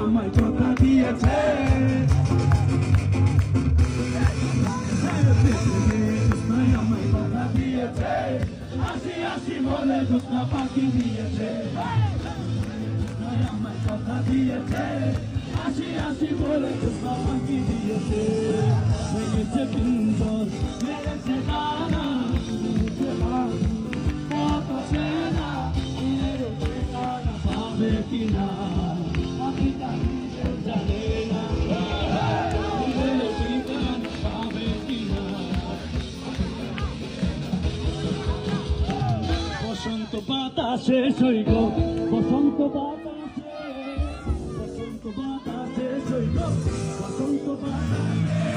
আমায় কথা দিয়েছে আমায় কথা দিয়েছে আসি আসি বলে দুটা পাখি দিয়েছে আমায় কথা দিয়েছে আসি আসি বলে দুটা পাখি দিয়েছে মেরেছে পিঞ্জর মেরেছে দানা কত সেনা মেরেছে দানা পাবে কিনা বসন্ত বাতাসে সইব বসন্ত বাতাসে সইব বসন্ত বাতাসে